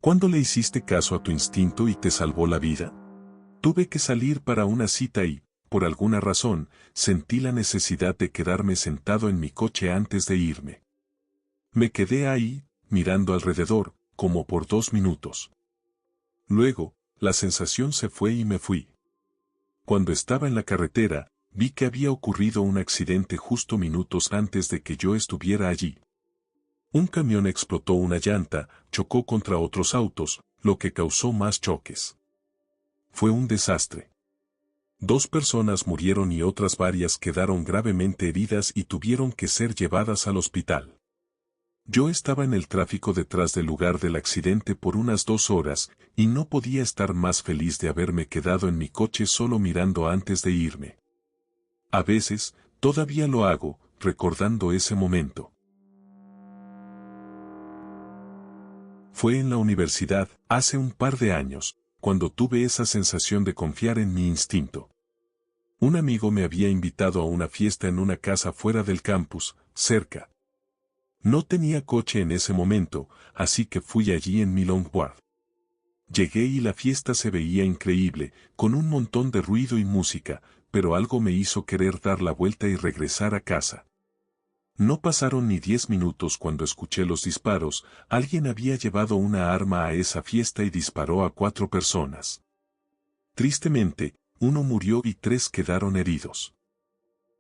¿Cuándo le hiciste caso a tu instinto y te salvó la vida? Tuve que salir para una cita y, por alguna razón, sentí la necesidad de quedarme sentado en mi coche antes de irme. Me quedé ahí, mirando alrededor, como por 2 minutos. Luego, la sensación se fue y me fui. Cuando estaba en la carretera, vi que había ocurrido un accidente justo minutos antes de que yo estuviera allí. Un camión explotó una llanta, chocó contra otros autos, lo que causó más choques. Fue un desastre. 2 personas murieron y otras varias quedaron gravemente heridas y tuvieron que ser llevadas al hospital. Yo estaba en el tráfico detrás del lugar del accidente por unas 2 horas, y no podía estar más feliz de haberme quedado en mi coche solo mirando antes de irme. A veces, todavía lo hago, recordando ese momento. Fue en la universidad, hace un par de años, cuando tuve esa sensación de confiar en mi instinto. Un amigo me había invitado a una fiesta en una casa fuera del campus, cerca. No tenía coche en ese momento, así que fui allí en mi longboard. Llegué y la fiesta se veía increíble, con un montón de ruido y música, pero algo me hizo querer dar la vuelta y regresar a casa. No pasaron ni 10 minutos cuando escuché los disparos. Alguien había llevado una arma a esa fiesta y disparó a 4 personas. Tristemente, 1 murió y 3 quedaron heridos.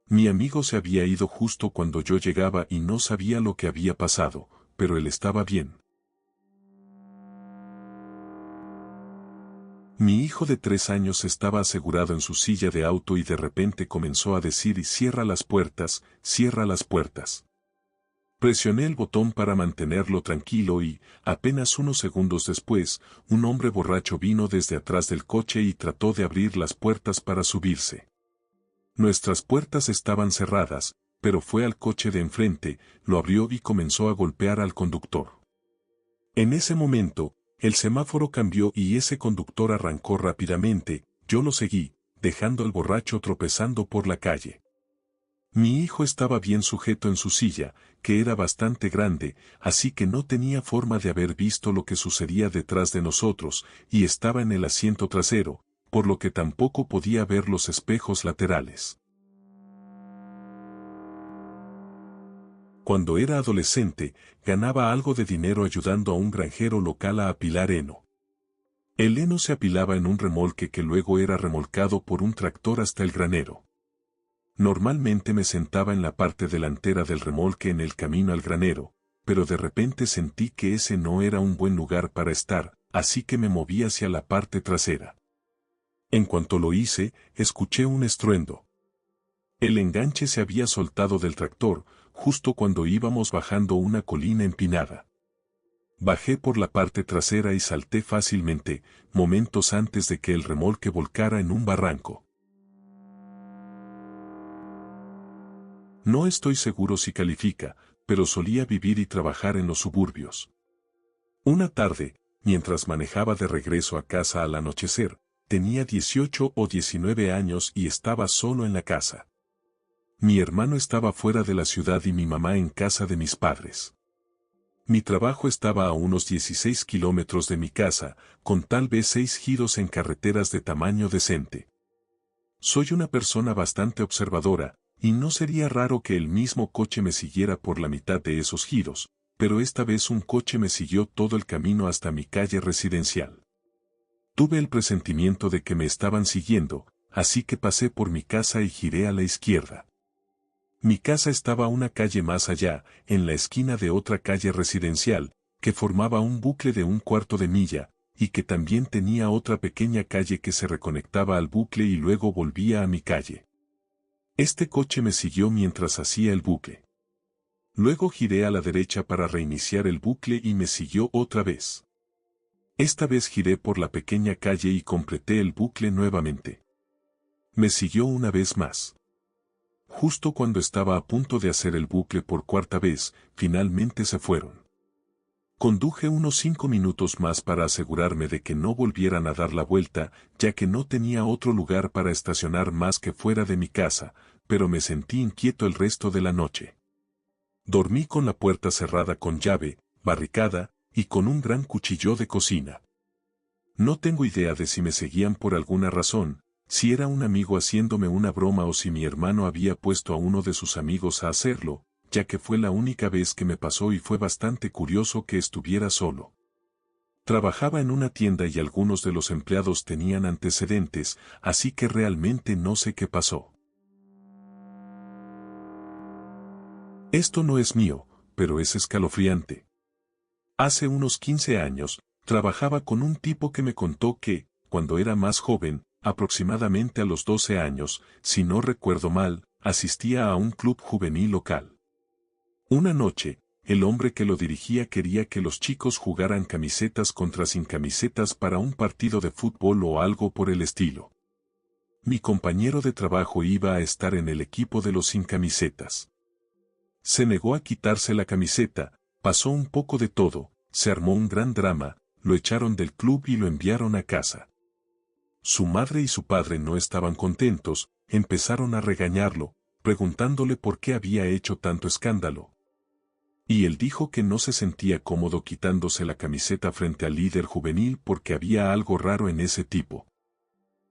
Mi amigo se había ido justo cuando yo llegaba y no sabía lo que había pasado, pero él estaba bien. Mi hijo de 3 años estaba asegurado en su silla de auto y de repente comenzó a decir: cierra las puertas, cierra las puertas. Presioné el botón para mantenerlo tranquilo y, apenas unos segundos después, un hombre borracho vino desde atrás del coche y trató de abrir las puertas para subirse. Nuestras puertas estaban cerradas, pero fue al coche de enfrente, lo abrió y comenzó a golpear al conductor. En ese momento, el semáforo cambió y ese conductor arrancó rápidamente. Yo lo seguí, dejando al borracho tropezando por la calle. Mi hijo estaba bien sujeto en su silla, que era bastante grande, así que no tenía forma de haber visto lo que sucedía detrás de nosotros, y estaba en el asiento trasero, por lo que tampoco podía ver los espejos laterales. Cuando era adolescente, ganaba algo de dinero ayudando a un granjero local a apilar heno. El heno se apilaba en un remolque que luego era remolcado por un tractor hasta el granero. Normalmente me sentaba en la parte delantera del remolque en el camino al granero, pero de repente sentí que ese no era un buen lugar para estar, así que me moví hacia la parte trasera. En cuanto lo hice, escuché un estruendo. El enganche se había soltado del tractor, justo cuando íbamos bajando una colina empinada. Bajé por la parte trasera y salté fácilmente, momentos antes de que el remolque volcara en un barranco. No estoy seguro si califica, pero solía vivir y trabajar en los suburbios. Una tarde, mientras manejaba de regreso a casa al anochecer, tenía 18 o 19 años y estaba solo en la casa. Mi hermano estaba fuera de la ciudad y mi mamá en casa de mis padres. Mi trabajo estaba a unos 16 kilómetros de mi casa, con tal vez 6 giros en carreteras de tamaño decente. Soy una persona bastante observadora, y no sería raro que el mismo coche me siguiera por la mitad de esos giros, pero esta vez un coche me siguió todo el camino hasta mi calle residencial. Tuve el presentimiento de que me estaban siguiendo, así que pasé por mi casa y giré a la izquierda. Mi casa estaba una calle más allá, en la esquina de otra calle residencial, que formaba un bucle de 1/4 de milla, y que también tenía otra pequeña calle que se reconectaba al bucle y luego volvía a mi calle. Este coche me siguió mientras hacía el bucle. Luego giré a la derecha para reiniciar el bucle y me siguió otra vez. Esta vez giré por la pequeña calle y completé el bucle nuevamente. Me siguió una vez más. Justo cuando estaba a punto de hacer el bucle por 4ª vez, finalmente se fueron. Conduje unos 5 minutos más para asegurarme de que no volvieran a dar la vuelta, ya que no tenía otro lugar para estacionar más que fuera de mi casa, pero me sentí inquieto el resto de la noche. Dormí con la puerta cerrada con llave, barricada, y con un gran cuchillo de cocina. No tengo idea de si me seguían por alguna razón, si era un amigo haciéndome una broma o si mi hermano había puesto a uno de sus amigos a hacerlo, ya que fue la única vez que me pasó y fue bastante curioso que estuviera solo. Trabajaba en una tienda y algunos de los empleados tenían antecedentes, así que realmente no sé qué pasó. Esto no es mío, pero es escalofriante. Hace unos 15 años, trabajaba con un tipo que me contó que, cuando era más joven, aproximadamente a los 12 años, si no recuerdo mal, asistía a un club juvenil local. Una noche, el hombre que lo dirigía quería que los chicos jugaran camisetas contra sin camisetas para un partido de fútbol o algo por el estilo. Mi compañero de trabajo iba a estar en el equipo de los sin camisetas. Se negó a quitarse la camiseta, pasó un poco de todo, se armó un gran drama, lo echaron del club y lo enviaron a casa. Su madre y su padre no estaban contentos, empezaron a regañarlo, preguntándole por qué había hecho tanto escándalo. Y él dijo que no se sentía cómodo quitándose la camiseta frente al líder juvenil porque había algo raro en ese tipo.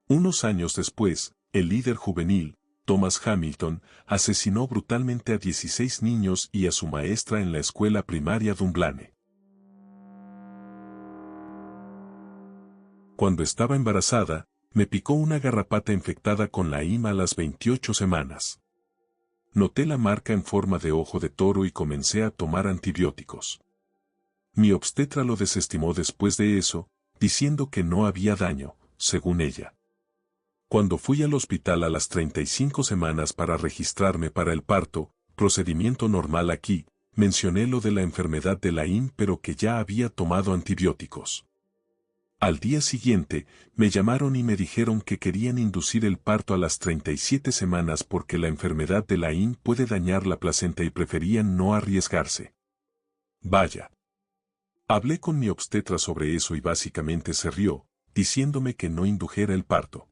Unos años después, el líder juvenil, Thomas Hamilton, asesinó brutalmente a 16 niños y a su maestra en la escuela primaria Dunblane. Cuando estaba embarazada, me picó una garrapata infectada con la IMA a las 28 semanas. Noté la marca en forma de ojo de toro y comencé a tomar antibióticos. Mi obstetra lo desestimó después de eso, diciendo que no había daño, según ella. Cuando fui al hospital a las 35 semanas para registrarme para el parto, procedimiento normal aquí, mencioné lo de la enfermedad de la IM pero que ya había tomado antibióticos. Al día siguiente, me llamaron y me dijeron que querían inducir el parto a las 37 semanas porque la enfermedad de la IM puede dañar la placenta y preferían no arriesgarse. Vaya. Hablé con mi obstetra sobre eso y básicamente se rió, diciéndome que no indujera el parto.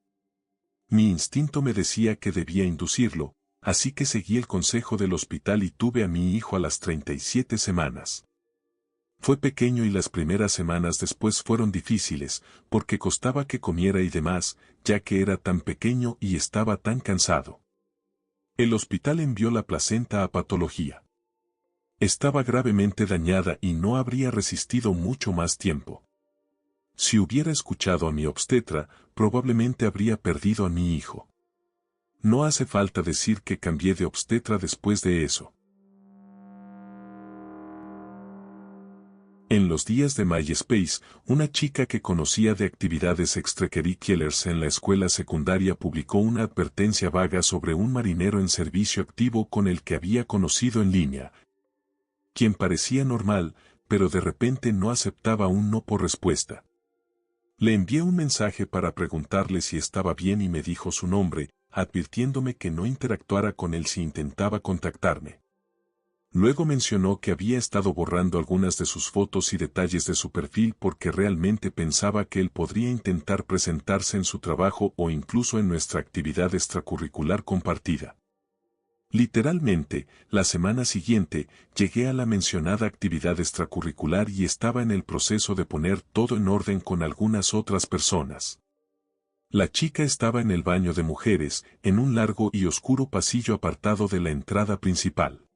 Mi instinto me decía que debía inducirlo, así que seguí el consejo del hospital y tuve a mi hijo a las 37 semanas. Fue pequeño y las primeras semanas después fueron difíciles, porque costaba que comiera y demás, ya que era tan pequeño y estaba tan cansado. El hospital envió la placenta a patología. Estaba gravemente dañada y no habría resistido mucho más tiempo. Si hubiera escuchado a mi obstetra, probablemente habría perdido a mi hijo. No hace falta decir que cambié de obstetra después de eso. En los días de MySpace, una chica que conocía de actividades extracurriculares en la escuela secundaria publicó una advertencia vaga sobre un marinero en servicio activo con el que había conocido en línea, quien parecía normal, pero de repente no aceptaba un no por respuesta. Le envié un mensaje para preguntarle si estaba bien y me dijo su nombre, advirtiéndome que no interactuara con él si intentaba contactarme. Luego mencionó que había estado borrando algunas de sus fotos y detalles de su perfil porque realmente pensaba que él podría intentar presentarse en su trabajo o incluso en nuestra actividad extracurricular compartida. Literalmente, la semana siguiente, llegué a la mencionada actividad extracurricular y estaba en el proceso de poner todo en orden con algunas otras personas. La chica estaba en el baño de mujeres, en un largo y oscuro pasillo apartado de la entrada principal.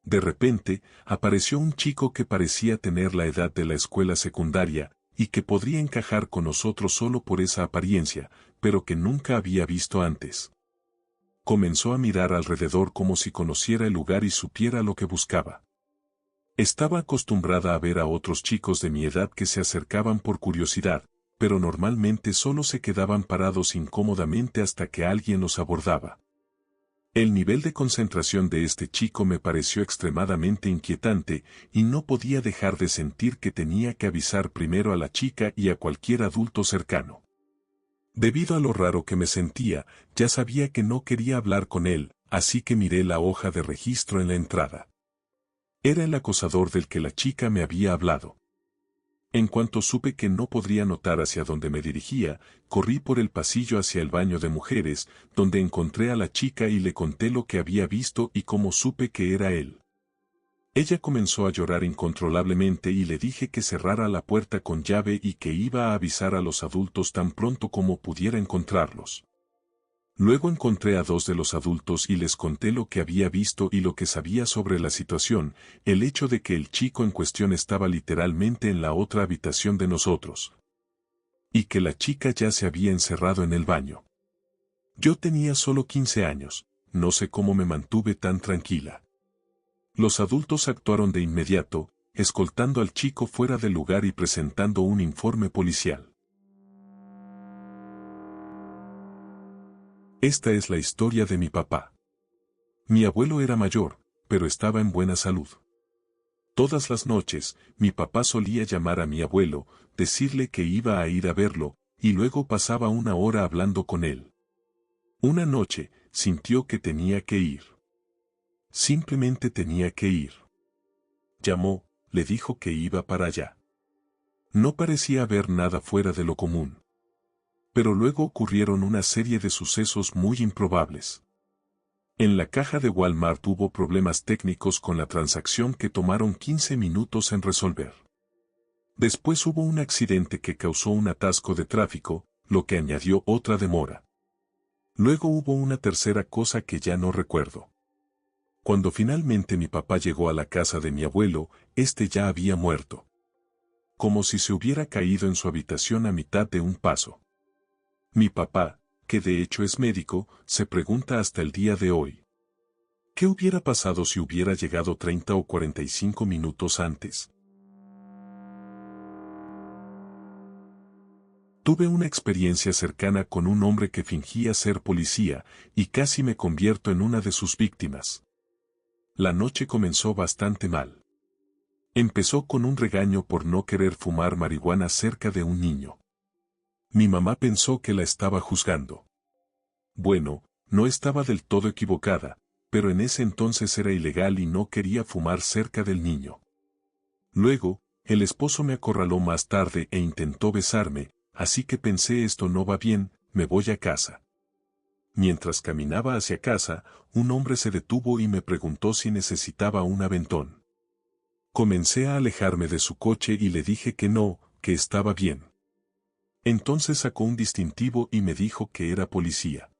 De repente, apareció un chico que parecía tener la edad de la escuela secundaria, y que podría encajar con nosotros solo por esa apariencia, pero que nunca había visto antes. Comenzó a mirar alrededor como si conociera el lugar y supiera lo que buscaba. Estaba acostumbrada a ver a otros chicos de mi edad que se acercaban por curiosidad, pero normalmente solo se quedaban parados incómodamente hasta que alguien los abordaba. El nivel de concentración de este chico me pareció extremadamente inquietante y no podía dejar de sentir que tenía que avisar primero a la chica y a cualquier adulto cercano. Debido a lo raro que me sentía, ya sabía que no quería hablar con él, así que miré la hoja de registro en la entrada. Era el acosador del que la chica me había hablado. En cuanto supe que no podría notar hacia dónde me dirigía, corrí por el pasillo hacia el baño de mujeres, donde encontré a la chica y le conté lo que había visto y cómo supe que era él. Ella comenzó a llorar incontrolablemente y le dije que cerrara la puerta con llave y que iba a avisar a los adultos tan pronto como pudiera encontrarlos. Luego encontré a dos de los adultos y les conté lo que había visto y lo que sabía sobre la situación, el hecho de que el chico en cuestión estaba literalmente en la otra habitación de nosotros. Y que la chica ya se había encerrado en el baño. Yo tenía solo 15 años, no sé cómo me mantuve tan tranquila. Los adultos actuaron de inmediato, escoltando al chico fuera del lugar y presentando un informe policial. Esta es la historia de mi papá. Mi abuelo era mayor, pero estaba en buena salud. Todas las noches, mi papá solía llamar a mi abuelo, decirle que iba a ir a verlo, y luego pasaba una hora hablando con él. Una noche, sintió que tenía que ir. Simplemente tenía que ir. Llamó, le dijo que iba para allá. No parecía haber nada fuera de lo común. Pero luego ocurrieron una serie de sucesos muy improbables. En la caja de Walmart hubo problemas técnicos con la transacción que tomaron 15 minutos en resolver. Después hubo un accidente que causó un atasco de tráfico, lo que añadió otra demora. Luego hubo una tercera cosa que ya no recuerdo. Cuando finalmente mi papá llegó a la casa de mi abuelo, este ya había muerto. Como si se hubiera caído en su habitación a mitad de un paso. Mi papá, que de hecho es médico, se pregunta hasta el día de hoy. ¿Qué hubiera pasado si hubiera llegado 30 o 45 minutos antes? Tuve una experiencia cercana con un hombre que fingía ser policía, y casi me convierto en una de sus víctimas. La noche comenzó bastante mal. Empezó con un regaño por no querer fumar marihuana cerca de un niño. Mi mamá pensó que la estaba juzgando. Bueno, no estaba del todo equivocada, pero en ese entonces era ilegal y no quería fumar cerca del niño. Luego, el esposo me acorraló más tarde e intentó besarme, así que pensé esto no va bien, me voy a casa. Mientras caminaba hacia casa, un hombre se detuvo y me preguntó si necesitaba un aventón. Comencé a alejarme de su coche y le dije que no, que estaba bien. Entonces sacó un distintivo y me dijo que era policía.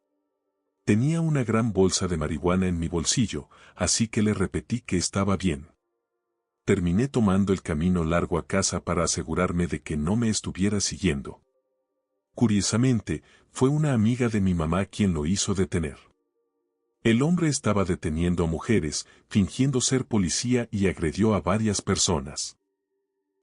Tenía una gran bolsa de marihuana en mi bolsillo, así que le repetí que estaba bien. Terminé tomando el camino largo a casa para asegurarme de que no me estuviera siguiendo. Curiosamente, fue una amiga de mi mamá quien lo hizo detener. El hombre estaba deteniendo a mujeres, fingiendo ser policía y agredió a varias personas.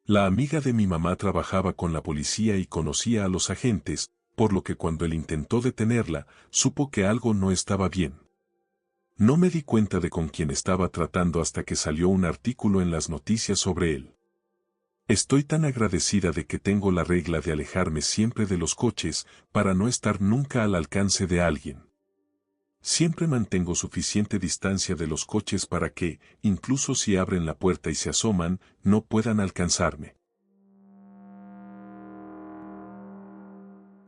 La amiga de mi mamá trabajaba con la policía y conocía a los agentes, por lo que cuando él intentó detenerla, supo que algo no estaba bien. No me di cuenta de con quién estaba tratando hasta que salió un artículo en las noticias sobre él. Estoy tan agradecida de que tengo la regla de alejarme siempre de los coches para no estar nunca al alcance de alguien. Siempre mantengo suficiente distancia de los coches para que, incluso si abren la puerta y se asoman, no puedan alcanzarme.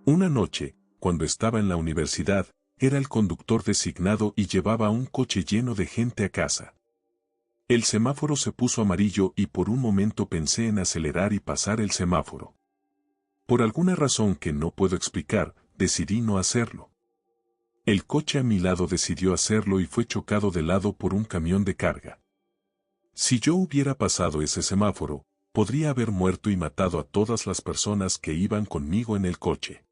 Una noche, cuando estaba en la universidad, era el conductor designado y llevaba un coche lleno de gente a casa. El semáforo se puso amarillo y por un momento pensé en acelerar y pasar el semáforo. Por alguna razón que no puedo explicar, decidí no hacerlo. El coche a mi lado decidió hacerlo y fue chocado de lado por un camión de carga. Si yo hubiera pasado ese semáforo, podría haber muerto y matado a todas las personas que iban conmigo en el coche.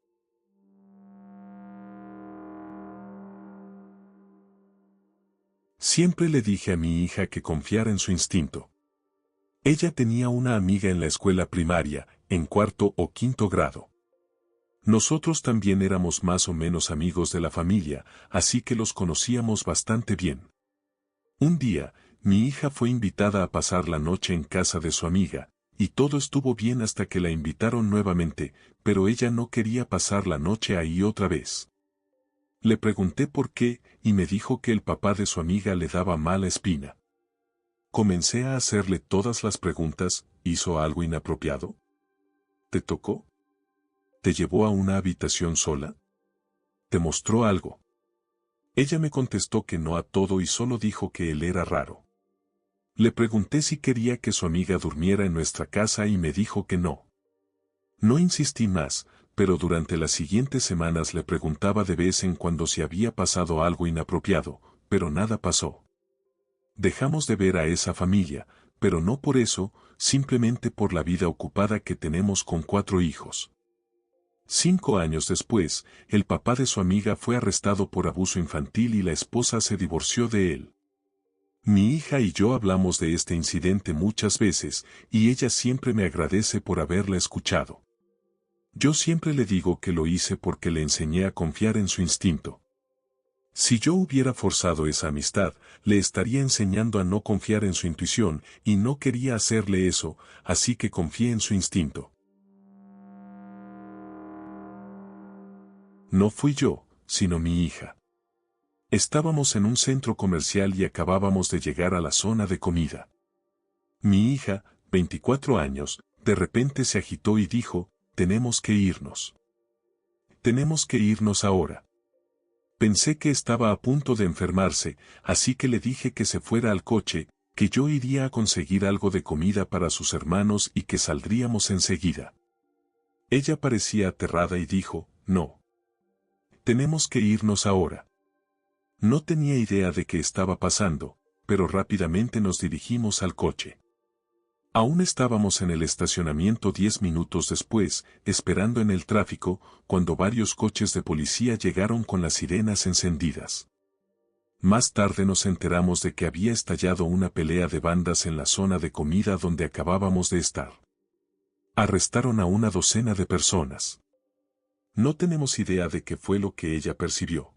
Siempre le dije a mi hija que confiara en su instinto. Ella tenía una amiga en la escuela primaria, en cuarto o quinto grado. Nosotros también éramos más o menos amigos de la familia, así que los conocíamos bastante bien. Un día, mi hija fue invitada a pasar la noche en casa de su amiga, y todo estuvo bien hasta que la invitaron nuevamente, pero ella no quería pasar la noche ahí otra vez. Le pregunté por qué, y me dijo que el papá de su amiga le daba mala espina. Comencé a hacerle todas las preguntas. ¿Hizo algo inapropiado? ¿Te tocó? ¿Te llevó a una habitación sola? ¿Te mostró algo? Ella me contestó que no a todo y solo dijo que él era raro. Le pregunté si quería que su amiga durmiera en nuestra casa y me dijo que no. No insistí más, pero durante las siguientes semanas le preguntaba de vez en cuando si había pasado algo inapropiado, pero nada pasó. Dejamos de ver a esa familia, pero no por eso, simplemente por la vida ocupada que tenemos con 4 hijos. 5 años después, el papá de su amiga fue arrestado por abuso infantil y la esposa se divorció de él. Mi hija y yo hablamos de este incidente muchas veces, y ella siempre me agradece por haberla escuchado. Yo siempre le digo que lo hice porque le enseñé a confiar en su instinto. Si yo hubiera forzado esa amistad, le estaría enseñando a no confiar en su intuición, y no quería hacerle eso, así que confié en su instinto. No fui yo, sino mi hija. Estábamos en un centro comercial y acabábamos de llegar a la zona de comida. Mi hija, 24 años, de repente se agitó y dijo, «Tenemos que irnos. Tenemos que irnos ahora». Pensé que estaba a punto de enfermarse, así que le dije que se fuera al coche, que yo iría a conseguir algo de comida para sus hermanos y que saldríamos enseguida. Ella parecía aterrada y dijo, «No. Tenemos que irnos ahora». No tenía idea de qué estaba pasando, pero rápidamente nos dirigimos al coche. Aún estábamos en el estacionamiento 10 minutos después, esperando en el tráfico, cuando varios coches de policía llegaron con las sirenas encendidas. Más tarde nos enteramos de que había estallado una pelea de bandas en la zona de comida donde acabábamos de estar. Arrestaron a una docena de personas. No tenemos idea de qué fue lo que ella percibió.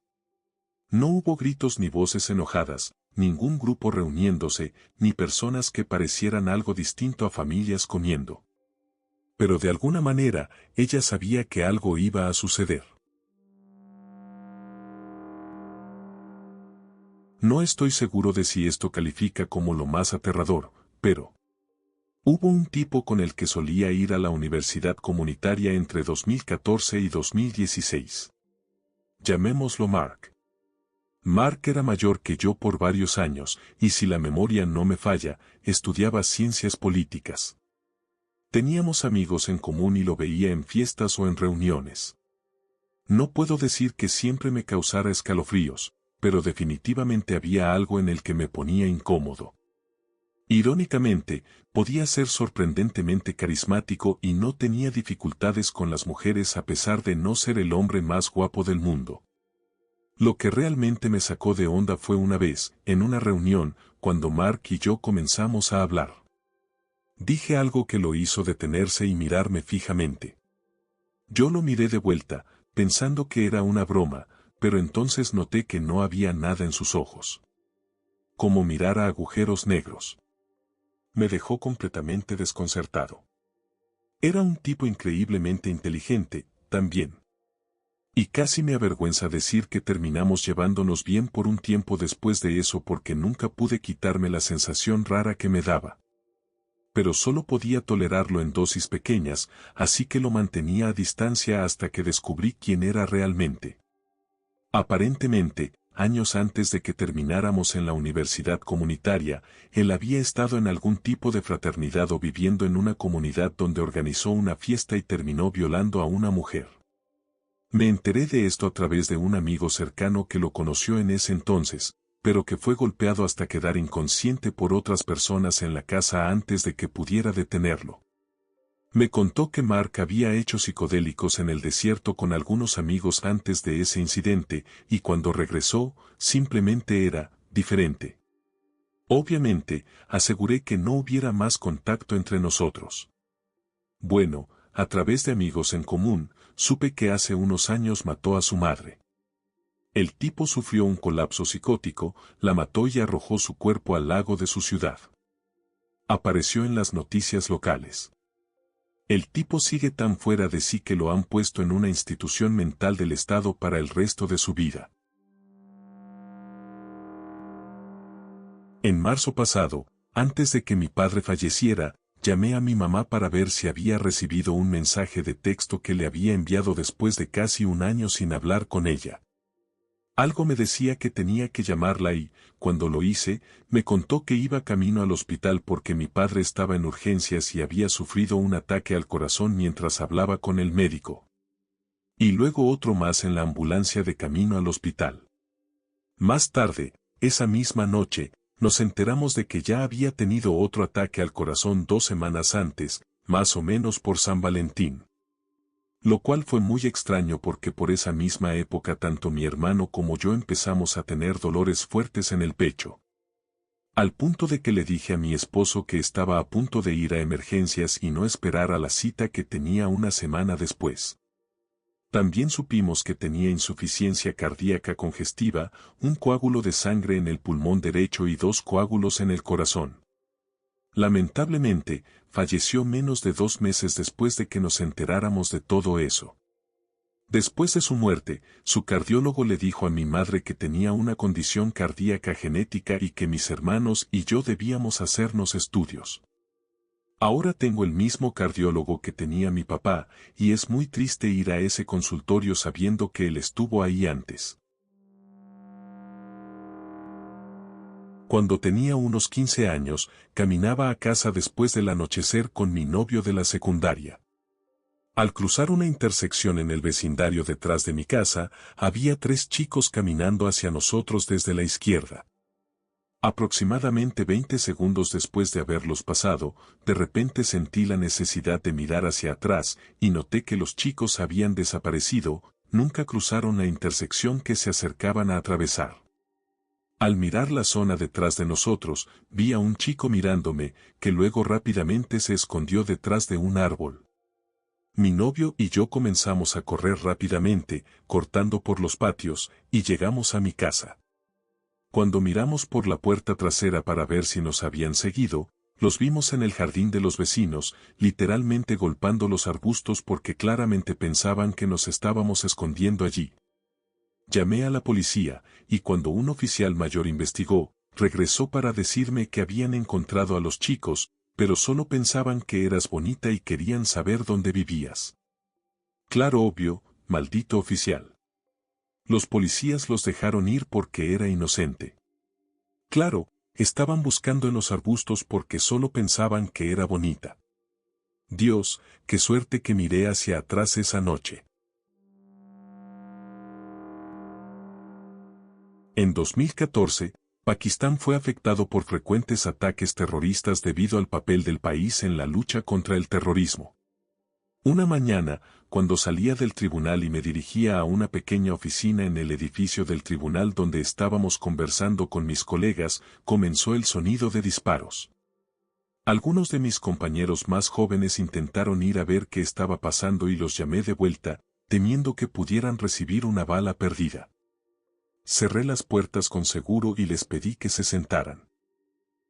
No hubo gritos ni voces enojadas, ningún grupo reuniéndose, ni personas que parecieran algo distinto a familias comiendo. Pero de alguna manera, ella sabía que algo iba a suceder. No estoy seguro de si esto califica como lo más aterrador, pero hubo un tipo con el que solía ir a la universidad comunitaria entre 2014 y 2016. Llamémoslo Mark. Mark era mayor que yo por varios años, y si la memoria no me falla, estudiaba ciencias políticas. Teníamos amigos en común y lo veía en fiestas o en reuniones. No puedo decir que siempre me causara escalofríos, pero definitivamente había algo en el que me ponía incómodo. Irónicamente, podía ser sorprendentemente carismático y no tenía dificultades con las mujeres a pesar de no ser el hombre más guapo del mundo. Lo que realmente me sacó de onda fue una vez, en una reunión, cuando Mark y yo comenzamos a hablar. Dije algo que lo hizo detenerse y mirarme fijamente. Yo lo miré de vuelta, pensando que era una broma, pero entonces noté que no había nada en sus ojos. Como mirar a agujeros negros. Me dejó completamente desconcertado. Era un tipo increíblemente inteligente, también. Y casi me avergüenza decir que terminamos llevándonos bien por un tiempo después de eso porque nunca pude quitarme la sensación rara que me daba. Pero solo podía tolerarlo en dosis pequeñas, así que lo mantenía a distancia hasta que descubrí quién era realmente. Aparentemente, años antes de que termináramos en la universidad comunitaria, él había estado en algún tipo de fraternidad o viviendo en una comunidad donde organizó una fiesta y terminó violando a una mujer. Me enteré de esto a través de un amigo cercano que lo conoció en ese entonces, pero que fue golpeado hasta quedar inconsciente por otras personas en la casa antes de que pudiera detenerlo. Me contó que Mark había hecho psicodélicos en el desierto con algunos amigos antes de ese incidente, y cuando regresó, simplemente era diferente. Obviamente, aseguré que no hubiera más contacto entre nosotros. Bueno, a través de amigos en común, supe que hace unos años mató a su madre. El tipo sufrió un colapso psicótico, la mató y arrojó su cuerpo al lago de su ciudad. Apareció en las noticias locales. El tipo sigue tan fuera de sí que lo han puesto en una institución mental del Estado para el resto de su vida. En marzo pasado, antes de que mi padre falleciera, llamé a mi mamá para ver si había recibido un mensaje de texto que le había enviado después de casi un año sin hablar con ella. Algo me decía que tenía que llamarla y, cuando lo hice, me contó que iba camino al hospital porque mi padre estaba en urgencias y había sufrido un ataque al corazón mientras hablaba con el médico. Y luego otro más en la ambulancia de camino al hospital. Más tarde, esa misma noche, nos enteramos de que ya había tenido otro ataque al corazón 2 semanas antes, más o menos por San Valentín. Lo cual fue muy extraño porque por esa misma época tanto mi hermano como yo empezamos a tener dolores fuertes en el pecho. Al punto de que le dije a mi esposo que estaba a punto de ir a emergencias y no esperar a la cita que tenía una semana después. También supimos que tenía insuficiencia cardíaca congestiva, un coágulo de sangre en el pulmón derecho y 2 coágulos en el corazón. Lamentablemente, falleció menos de 2 meses después de que nos enteráramos de todo eso. Después de su muerte, su cardiólogo le dijo a mi madre que tenía una condición cardíaca genética y que mis hermanos y yo debíamos hacernos estudios. Ahora tengo el mismo cardiólogo que tenía mi papá, y es muy triste ir a ese consultorio sabiendo que él estuvo ahí antes. Cuando tenía unos 15 años, caminaba a casa después del anochecer con mi novio de la secundaria. Al cruzar una intersección en el vecindario detrás de mi casa, había 3 chicos caminando hacia nosotros desde la izquierda. Aproximadamente 20 segundos después de haberlos pasado, de repente sentí la necesidad de mirar hacia atrás y noté que los chicos habían desaparecido, nunca cruzaron la intersección que se acercaban a atravesar. Al mirar la zona detrás de nosotros, vi a un chico mirándome, que luego rápidamente se escondió detrás de un árbol. Mi novio y yo comenzamos a correr rápidamente, cortando por los patios, y llegamos a mi casa. Cuando miramos por la puerta trasera para ver si nos habían seguido, los vimos en el jardín de los vecinos, literalmente golpeando los arbustos porque claramente pensaban que nos estábamos escondiendo allí. Llamé a la policía, y cuando un oficial mayor investigó, regresó para decirme que habían encontrado a los chicos, pero solo pensaban que eras bonita y querían saber dónde vivías. Claro, obvio, maldito oficial. Los policías los dejaron ir porque era inocente. Claro, estaban buscando en los arbustos porque solo pensaban que era bonita. Dios, qué suerte que miré hacia atrás esa noche. En 2014, Pakistán fue afectado por frecuentes ataques terroristas debido al papel del país en la lucha contra el terrorismo. Una mañana, cuando salía del tribunal y me dirigía a una pequeña oficina en el edificio del tribunal donde estábamos conversando con mis colegas, comenzó el sonido de disparos. Algunos de mis compañeros más jóvenes intentaron ir a ver qué estaba pasando y los llamé de vuelta, temiendo que pudieran recibir una bala perdida. Cerré las puertas con seguro y les pedí que se sentaran.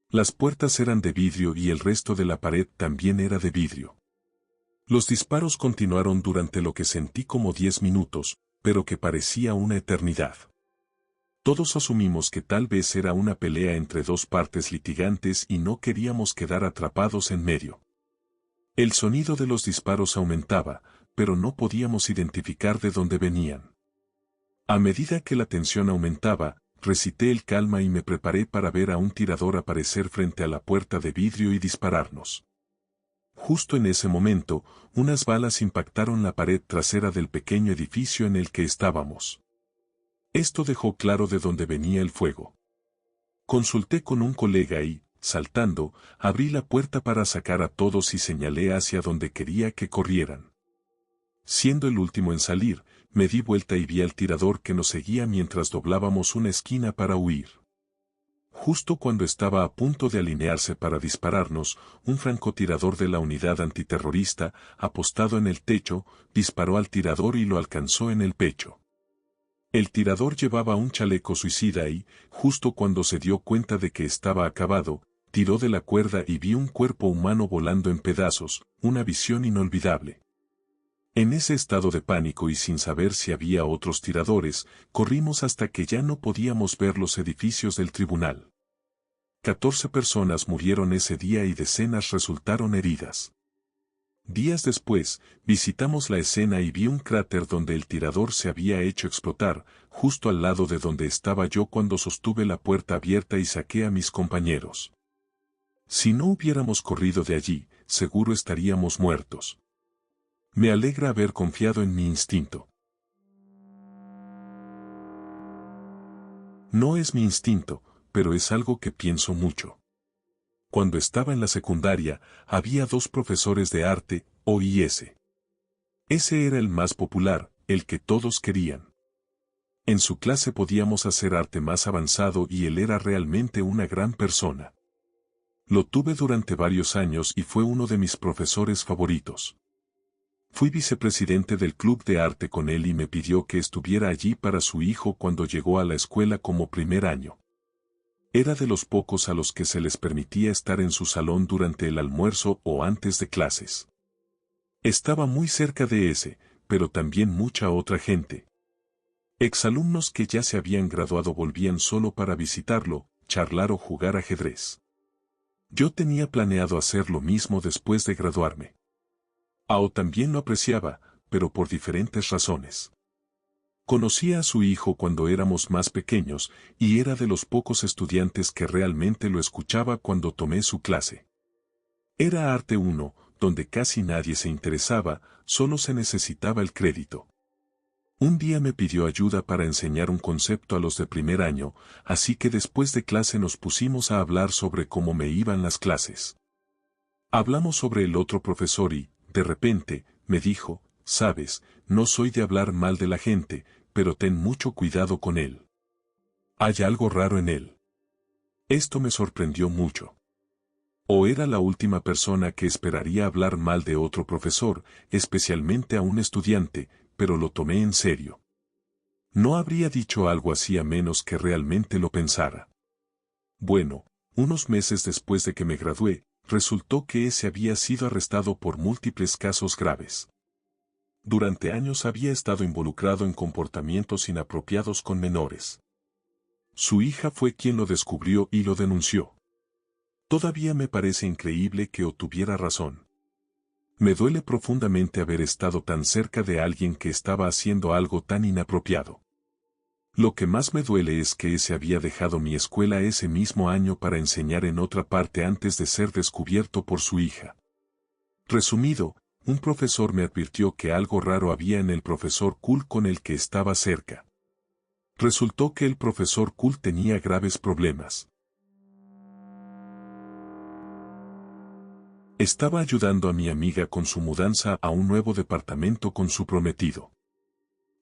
Las puertas eran de vidrio y el resto de la pared también era de vidrio. Los disparos continuaron durante lo que sentí como 10 minutos, pero que parecía una eternidad. Todos asumimos que tal vez era una pelea entre 2 partes litigantes y no queríamos quedar atrapados en medio. El sonido de los disparos aumentaba, pero no podíamos identificar de dónde venían. A medida que la tensión aumentaba, recité el calma y me preparé para ver a un tirador aparecer frente a la puerta de vidrio y dispararnos. Justo en ese momento, unas balas impactaron la pared trasera del pequeño edificio en el que estábamos. Esto dejó claro de dónde venía el fuego. Consulté con un colega y, saltando, abrí la puerta para sacar a todos y señalé hacia donde quería que corrieran. Siendo el último en salir, me di vuelta y vi al tirador que nos seguía mientras doblábamos una esquina para huir. Justo cuando estaba a punto de alinearse para dispararnos, un francotirador de la unidad antiterrorista, apostado en el techo, disparó al tirador y lo alcanzó en el pecho. El tirador llevaba un chaleco suicida y, justo cuando se dio cuenta de que estaba acabado, tiró de la cuerda y vi un cuerpo humano volando en pedazos, una visión inolvidable. En ese estado de pánico y sin saber si había otros tiradores, corrimos hasta que ya no podíamos ver los edificios del tribunal. 14 personas murieron ese día y decenas resultaron heridas. Días después, visitamos la escena y vi un cráter donde el tirador se había hecho explotar, justo al lado de donde estaba yo cuando sostuve la puerta abierta y saqué a mis compañeros. Si no hubiéramos corrido de allí, seguro estaríamos muertos. Me alegra haber confiado en mi instinto. No es mi instinto, pero es algo que pienso mucho. Cuando estaba en la secundaria, había 2 profesores de arte, O y S. Ese era el más popular, el que todos querían. En su clase podíamos hacer arte más avanzado y él era realmente una gran persona. Lo tuve durante varios años y fue uno de mis profesores favoritos. Fui vicepresidente del club de arte con él y me pidió que estuviera allí para su hijo cuando llegó a la escuela como primer año. Era de los pocos a los que se les permitía estar en su salón durante el almuerzo o antes de clases. Estaba muy cerca de ese, pero también mucha otra gente. Exalumnos que ya se habían graduado volvían solo para visitarlo, charlar o jugar ajedrez. Yo tenía planeado hacer lo mismo después de graduarme. Ao también lo apreciaba, pero por diferentes razones. Conocía a su hijo cuando éramos más pequeños, y era de los pocos estudiantes que realmente lo escuchaba cuando tomé su clase. Era Arte 1, donde casi nadie se interesaba, solo se necesitaba el crédito. Un día me pidió ayuda para enseñar un concepto a los de primer año, así que después de clase nos pusimos a hablar sobre cómo me iban las clases. Hablamos sobre el otro profesor y, de repente, me dijo, «Sabes, no soy de hablar mal de la gente, pero ten mucho cuidado con él. Hay algo raro en él». Esto me sorprendió mucho. O era la última persona que esperaría hablar mal de otro profesor, especialmente a un estudiante, pero lo tomé en serio. No habría dicho algo así a menos que realmente lo pensara. Bueno, unos meses después de que me gradué, resultó que ese había sido arrestado por múltiples casos graves. Durante años había estado involucrado en comportamientos inapropiados con menores. Su hija fue quien lo descubrió y lo denunció. Todavía me parece increíble que O tuviera razón. Me duele profundamente haber estado tan cerca de alguien que estaba haciendo algo tan inapropiado. Lo que más me duele es que ese había dejado mi escuela ese mismo año para enseñar en otra parte antes de ser descubierto por su hija. Resumido, un profesor me advirtió que algo raro había en el profesor Cool con el que estaba cerca. Resultó que el profesor Cool tenía graves problemas. Estaba ayudando a mi amiga con su mudanza a un nuevo departamento con su prometido.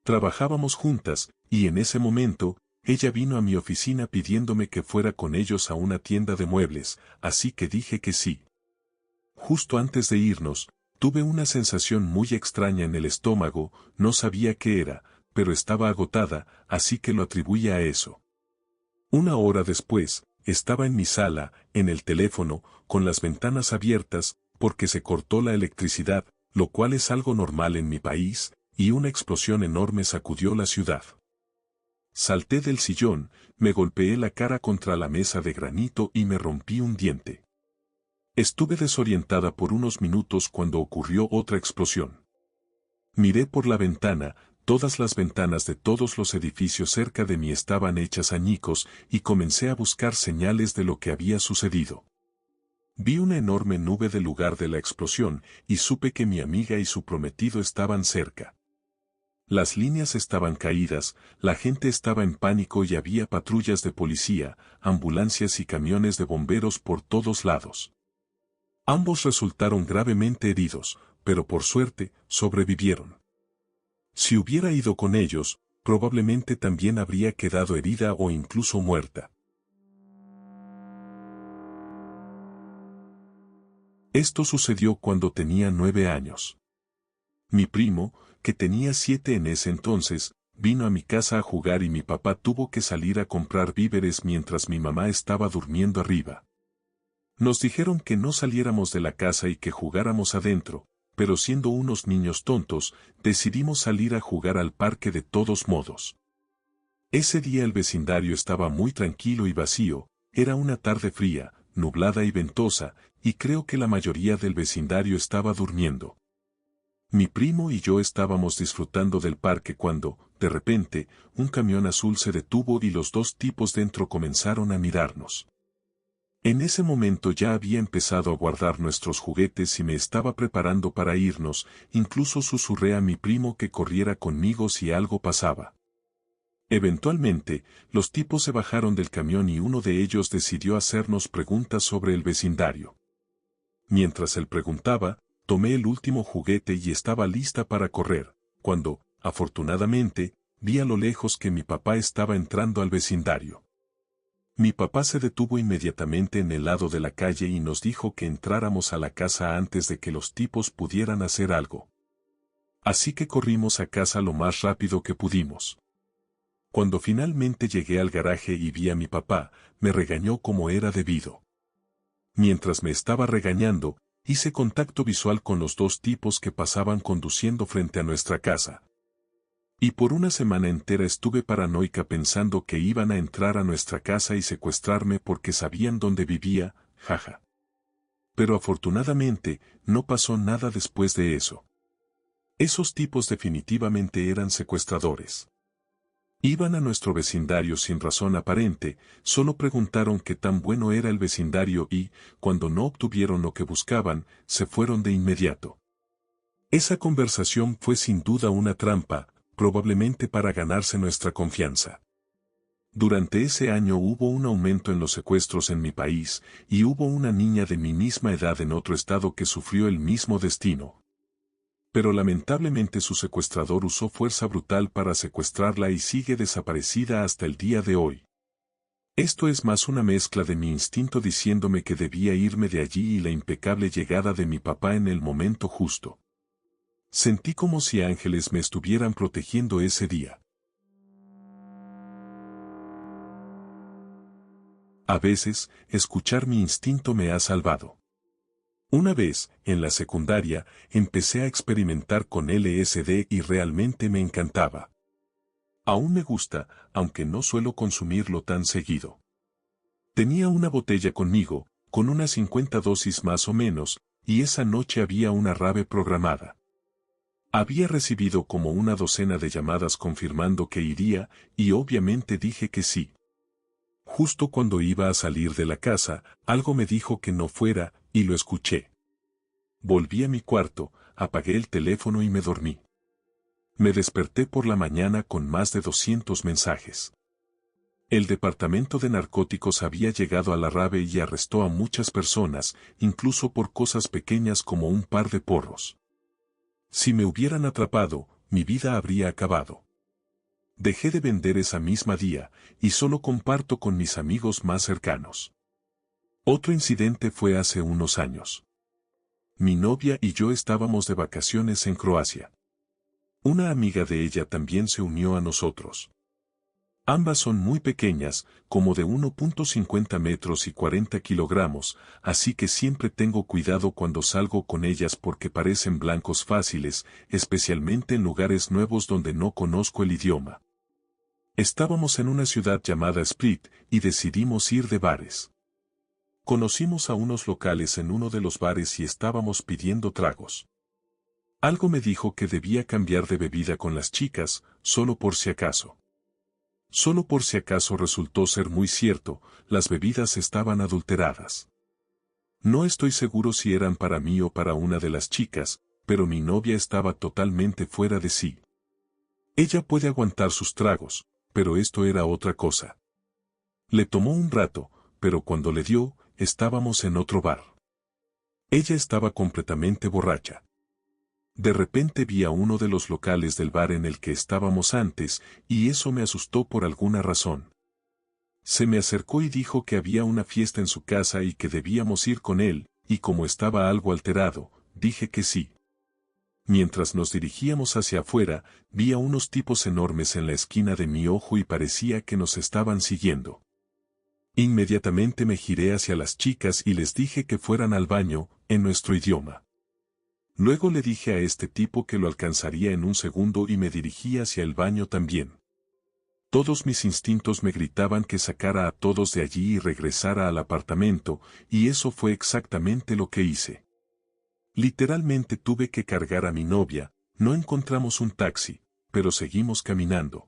Trabajábamos juntas, y en ese momento, ella vino a mi oficina pidiéndome que fuera con ellos a una tienda de muebles, así que dije que sí. Justo antes de irnos, tuve una sensación muy extraña en el estómago, no sabía qué era, pero estaba agotada, así que lo atribuí a eso. Una hora después, estaba en mi sala, en el teléfono, con las ventanas abiertas, porque se cortó la electricidad, lo cual es algo normal en mi país, y una explosión enorme sacudió la ciudad. Salté del sillón, me golpeé la cara contra la mesa de granito y me rompí un diente. Estuve desorientada por unos minutos cuando ocurrió otra explosión. Miré por la ventana, todas las ventanas de todos los edificios cerca de mí estaban hechas añicos y comencé a buscar señales de lo que había sucedido. Vi una enorme nube del lugar de la explosión y supe que mi amiga y su prometido estaban cerca. Las líneas estaban caídas, la gente estaba en pánico y había patrullas de policía, ambulancias y camiones de bomberos por todos lados. Ambos resultaron gravemente heridos, pero por suerte, sobrevivieron. Si hubiera ido con ellos, probablemente también habría quedado herida o incluso muerta. Esto sucedió cuando tenía 9 años. Mi primo, que tenía 7 en ese entonces, vino a mi casa a jugar y mi papá tuvo que salir a comprar víveres mientras mi mamá estaba durmiendo arriba. Nos dijeron que no saliéramos de la casa y que jugáramos adentro, pero siendo unos niños tontos, decidimos salir a jugar al parque de todos modos. Ese día el vecindario estaba muy tranquilo y vacío, era una tarde fría, nublada y ventosa, y creo que la mayoría del vecindario estaba durmiendo. Mi primo y yo estábamos disfrutando del parque cuando, de repente, un camión azul se detuvo y los dos tipos dentro comenzaron a mirarnos. En ese momento ya había empezado a guardar nuestros juguetes y me estaba preparando para irnos, incluso susurré a mi primo que corriera conmigo si algo pasaba. Eventualmente, los tipos se bajaron del camión y uno de ellos decidió hacernos preguntas sobre el vecindario. Mientras él preguntaba, tomé el último juguete y estaba lista para correr, cuando, afortunadamente, vi a lo lejos que mi papá estaba entrando al vecindario. Mi papá se detuvo inmediatamente en el lado de la calle y nos dijo que entráramos a la casa antes de que los tipos pudieran hacer algo. Así que corrimos a casa lo más rápido que pudimos. Cuando finalmente llegué al garaje y vi a mi papá, me regañó como era debido. Mientras me estaba regañando, hice contacto visual con los dos tipos que pasaban conduciendo frente a nuestra casa. Y por una semana entera estuve paranoica pensando que iban a entrar a nuestra casa y secuestrarme porque sabían dónde vivía, jaja. Pero afortunadamente, no pasó nada después de eso. Esos tipos definitivamente eran secuestradores. Iban a nuestro vecindario sin razón aparente, solo preguntaron qué tan bueno era el vecindario y, cuando no obtuvieron lo que buscaban, se fueron de inmediato. Esa conversación fue sin duda una trampa, probablemente para ganarse nuestra confianza. Durante ese año hubo un aumento en los secuestros en mi país, y hubo una niña de mi misma edad en otro estado que sufrió el mismo destino. Pero lamentablemente su secuestrador usó fuerza brutal para secuestrarla y sigue desaparecida hasta el día de hoy. Esto es más una mezcla de mi instinto diciéndome que debía irme de allí y la impecable llegada de mi papá en el momento justo. Sentí como si ángeles me estuvieran protegiendo ese día. A veces, escuchar mi instinto me ha salvado. Una vez, en la secundaria, empecé a experimentar con LSD y realmente me encantaba. Aún me gusta, aunque no suelo consumirlo tan seguido. Tenía una botella conmigo, con unas 50 dosis más o menos, y esa noche había una rave programada. Había recibido como una docena de llamadas confirmando que iría, y obviamente dije que sí. Justo cuando iba a salir de la casa, algo me dijo que no fuera, y lo escuché. Volví a mi cuarto, apagué el teléfono y me dormí. Me desperté por la mañana con más de 200 mensajes. El departamento de narcóticos había llegado a la rave y arrestó a muchas personas, incluso por cosas pequeñas como un par de porros. Si me hubieran atrapado, mi vida habría acabado. Dejé de vender esa misma día, y solo comparto con mis amigos más cercanos. Otro incidente fue hace unos años. Mi novia y yo estábamos de vacaciones en Croacia. Una amiga de ella también se unió a nosotros. Ambas son muy pequeñas, como de 1,50 metros y 40 kilogramos, así que siempre tengo cuidado cuando salgo con ellas porque parecen blancos fáciles, especialmente en lugares nuevos donde no conozco el idioma. Estábamos en una ciudad llamada Split y decidimos ir de bares. Conocimos a unos locales en uno de los bares y estábamos pidiendo tragos. Algo me dijo que debía cambiar de bebida con las chicas, solo por si acaso. Solo por si acaso resultó ser muy cierto, las bebidas estaban adulteradas. No estoy seguro si eran para mí o para una de las chicas, pero mi novia estaba totalmente fuera de sí. Ella puede aguantar sus tragos, pero esto era otra cosa. Le tomó un rato, pero cuando le dio, estábamos en otro bar. Ella estaba completamente borracha. De repente vi a uno de los locales del bar en el que estábamos antes, y eso me asustó por alguna razón. Se me acercó y dijo que había una fiesta en su casa y que debíamos ir con él, y como estaba algo alterado, dije que sí. Mientras nos dirigíamos hacia afuera, vi a unos tipos enormes en la esquina de mi ojo y parecía que nos estaban siguiendo. Inmediatamente me giré hacia las chicas y les dije que fueran al baño, en nuestro idioma. Luego le dije a este tipo que lo alcanzaría en un segundo y me dirigí hacia el baño también. Todos mis instintos me gritaban que sacara a todos de allí y regresara al apartamento, y eso fue exactamente lo que hice. Literalmente tuve que cargar a mi novia, no encontramos un taxi, pero seguimos caminando.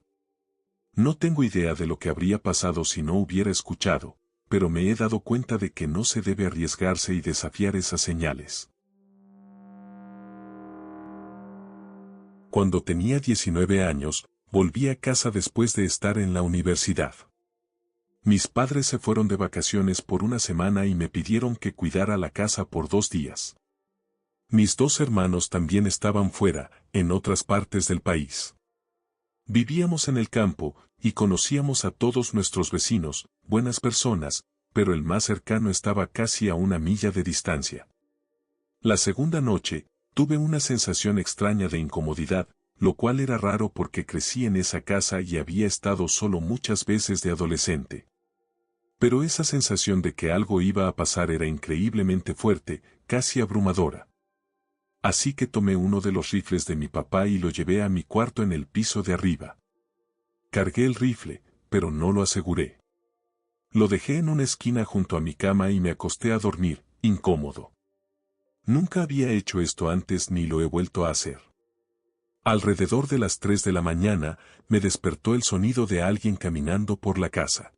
No tengo idea de lo que habría pasado si no hubiera escuchado, pero me he dado cuenta de que no se debe arriesgarse y desafiar esas señales. Cuando tenía 19 años, volví a casa después de estar en la universidad. Mis padres se fueron de vacaciones por una semana y me pidieron que cuidara la casa por 2 días. Mis 2 hermanos también estaban fuera, en otras partes del país. Vivíamos en el campo, y conocíamos a todos nuestros vecinos, buenas personas, pero el más cercano estaba casi a 1 milla de distancia. La segunda noche, tuve una sensación extraña de incomodidad, lo cual era raro porque crecí en esa casa y había estado solo muchas veces de adolescente. Pero esa sensación de que algo iba a pasar era increíblemente fuerte, casi abrumadora. Así que tomé uno de los rifles de mi papá y lo llevé a mi cuarto en el piso de arriba. Cargué el rifle, pero no lo aseguré. Lo dejé en una esquina junto a mi cama y me acosté a dormir, incómodo. Nunca había hecho esto antes ni lo he vuelto a hacer. Alrededor de las 3 de la mañana, me despertó el sonido de alguien caminando por la casa.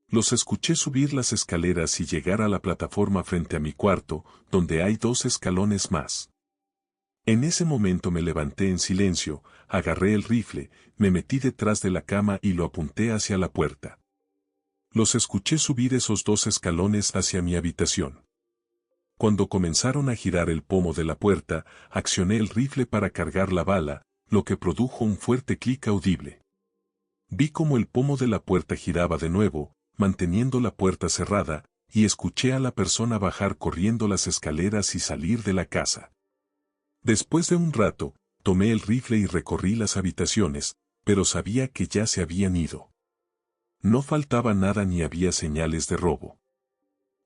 Los escuché subir las escaleras y llegar a la plataforma frente a mi cuarto, donde hay 2 escalones más. En ese momento me levanté en silencio, agarré el rifle, me metí detrás de la cama y lo apunté hacia la puerta. Los escuché subir esos 2 escalones hacia mi habitación. Cuando comenzaron a girar el pomo de la puerta, accioné el rifle para cargar la bala, lo que produjo un fuerte clic audible. Vi cómo el pomo de la puerta giraba de nuevo, manteniendo la puerta cerrada, y escuché a la persona bajar corriendo las escaleras y salir de la casa. Después de un rato, tomé el rifle y recorrí las habitaciones, pero sabía que ya se habían ido. No faltaba nada ni había señales de robo.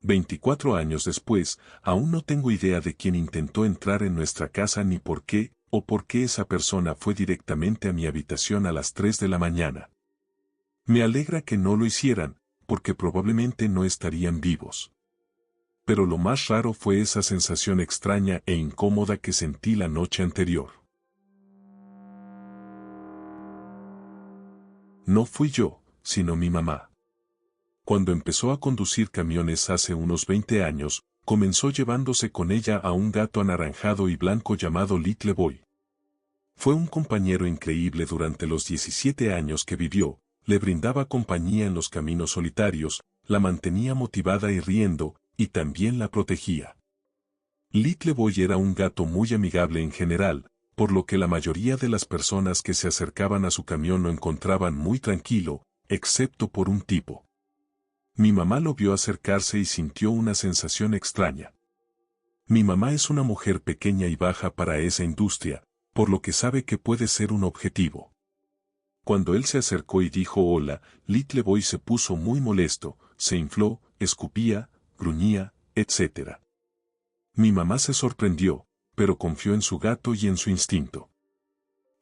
24 años después, aún no tengo idea de quién intentó entrar en nuestra casa ni por qué, o por qué esa persona fue directamente a mi habitación a las 3 de la mañana. Me alegra que no lo hicieran, porque probablemente no estarían vivos. Pero lo más raro fue esa sensación extraña e incómoda que sentí la noche anterior. No fui yo, sino mi mamá. Cuando empezó a conducir camiones hace unos 20 años, comenzó llevándose con ella a un gato anaranjado y blanco llamado Little Boy. Fue un compañero increíble durante los 17 años que vivió, le brindaba compañía en los caminos solitarios, la mantenía motivada y riendo, y también la protegía. Little Boy era un gato muy amigable en general, por lo que la mayoría de las personas que se acercaban a su camión lo encontraban muy tranquilo, excepto por un tipo. Mi mamá lo vio acercarse y sintió una sensación extraña. Mi mamá es una mujer pequeña y baja para esa industria, por lo que sabe que puede ser un objetivo. Cuando él se acercó y dijo hola, Little Boy se puso muy molesto, se infló, escupía, gruñía, etc. Mi mamá se sorprendió, pero confió en su gato y en su instinto.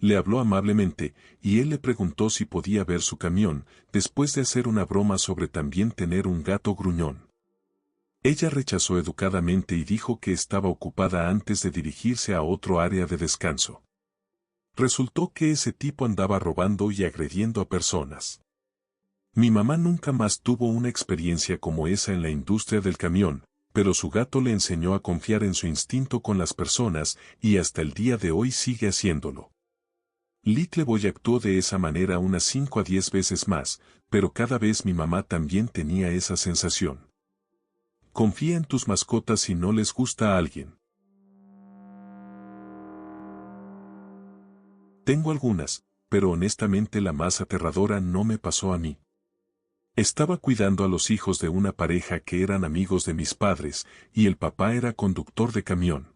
Le habló amablemente, y él le preguntó si podía ver su camión, después de hacer una broma sobre también tener un gato gruñón. Ella rechazó educadamente y dijo que estaba ocupada antes de dirigirse a otro área de descanso. Resultó que ese tipo andaba robando y agrediendo a personas. Mi mamá nunca más tuvo una experiencia como esa en la industria del camión, pero su gato le enseñó a confiar en su instinto con las personas y hasta el día de hoy sigue haciéndolo. Little Boy actuó de esa manera unas 5 a 10 veces más, pero cada vez mi mamá también tenía esa sensación. Confía en tus mascotas si no les gusta a alguien. Tengo algunas, pero honestamente la más aterradora no me pasó a mí. Estaba cuidando a los hijos de una pareja que eran amigos de mis padres, y el papá era conductor de camión.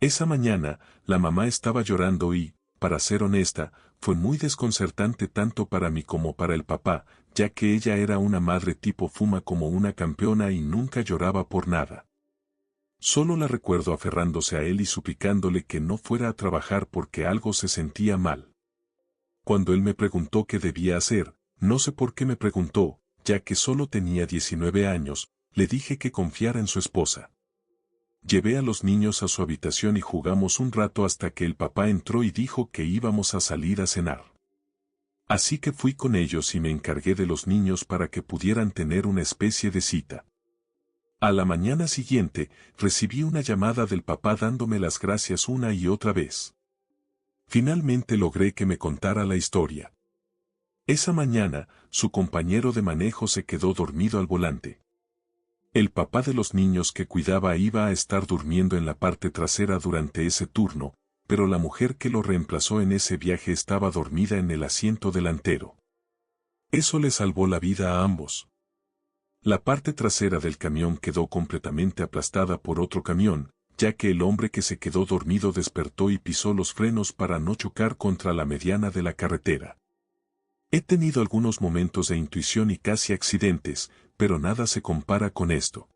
Esa mañana, la mamá estaba llorando y, para ser honesta, fue muy desconcertante tanto para mí como para el papá, ya que ella era una madre tipo fuma como una campeona y nunca lloraba por nada. Solo la recuerdo aferrándose a él y suplicándole que no fuera a trabajar porque algo se sentía mal. Cuando él me preguntó qué debía hacer, no sé por qué me preguntó, ya que solo tenía 19 años, le dije que confiara en su esposa. Llevé a los niños a su habitación y jugamos un rato hasta que el papá entró y dijo que íbamos a salir a cenar. Así que fui con ellos y me encargué de los niños para que pudieran tener una especie de cita. A la mañana siguiente, recibí una llamada del papá dándome las gracias una y otra vez. Finalmente logré que me contara la historia. Esa mañana, su compañero de manejo se quedó dormido al volante. El papá de los niños que cuidaba iba a estar durmiendo en la parte trasera durante ese turno, pero la mujer que lo reemplazó en ese viaje estaba dormida en el asiento delantero. Eso le salvó la vida a ambos. La parte trasera del camión quedó completamente aplastada por otro camión, ya que el hombre que se quedó dormido despertó y pisó los frenos para no chocar contra la mediana de la carretera. He tenido algunos momentos de intuición y casi accidentes, pero nada se compara con esto.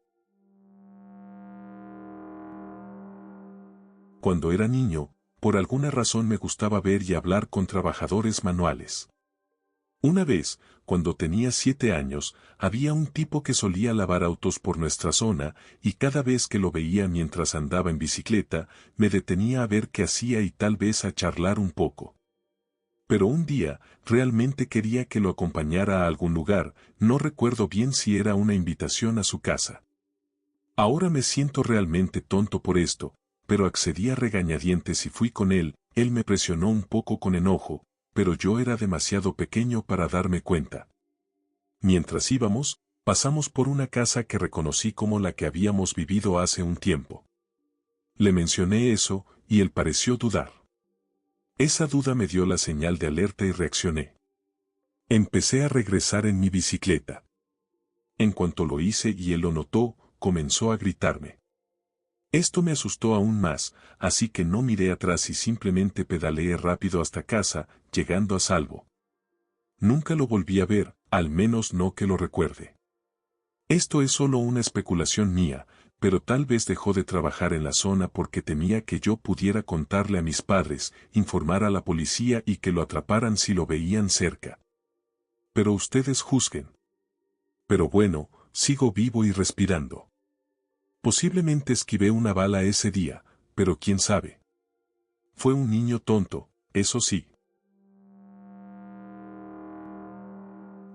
Cuando era niño, por alguna razón me gustaba ver y hablar con trabajadores manuales. Una vez, cuando tenía 7 años, había un tipo que solía lavar autos por nuestra zona, y cada vez que lo veía mientras andaba en bicicleta, me detenía a ver qué hacía y tal vez a charlar un poco. Pero un día, realmente quería que lo acompañara a algún lugar, no recuerdo bien si era una invitación a su casa. Ahora me siento realmente tonto por esto, pero accedí a regañadientes y fui con él. Él me presionó un poco con enojo, pero yo era demasiado pequeño para darme cuenta. Mientras íbamos, pasamos por una casa que reconocí como la que habíamos vivido hace un tiempo. Le mencioné eso, y él pareció dudar. Esa duda me dio la señal de alerta y reaccioné. Empecé a regresar en mi bicicleta. En cuanto lo hice y él lo notó, comenzó a gritarme. Esto me asustó aún más, así que no miré atrás y simplemente pedaleé rápido hasta casa, llegando a salvo. Nunca lo volví a ver, al menos no que lo recuerde. Esto es solo una especulación mía, pero tal vez dejó de trabajar en la zona porque temía que yo pudiera contarle a mis padres, informar a la policía y que lo atraparan si lo veían cerca. Pero ustedes juzguen. Pero bueno, sigo vivo y respirando. Posiblemente esquivé una bala ese día, pero quién sabe. Fue un niño tonto, eso sí.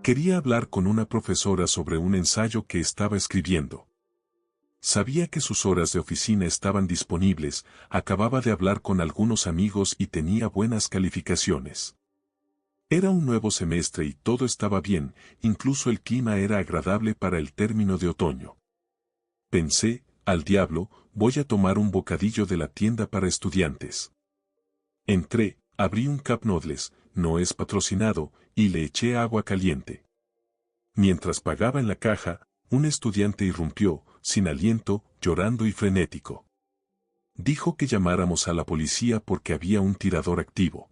Quería hablar con una profesora sobre un ensayo que estaba escribiendo. Sabía que sus horas de oficina estaban disponibles, acababa de hablar con algunos amigos y tenía buenas calificaciones. Era un nuevo semestre y todo estaba bien, incluso el clima era agradable para el término de otoño. Pensé, al diablo, voy a tomar un bocadillo de la tienda para estudiantes. Entré, abrí un Cup Noodles, no es patrocinado, y le eché agua caliente. Mientras pagaba en la caja, un estudiante irrumpió, sin aliento, llorando y frenético. Dijo que llamáramos a la policía porque había un tirador activo.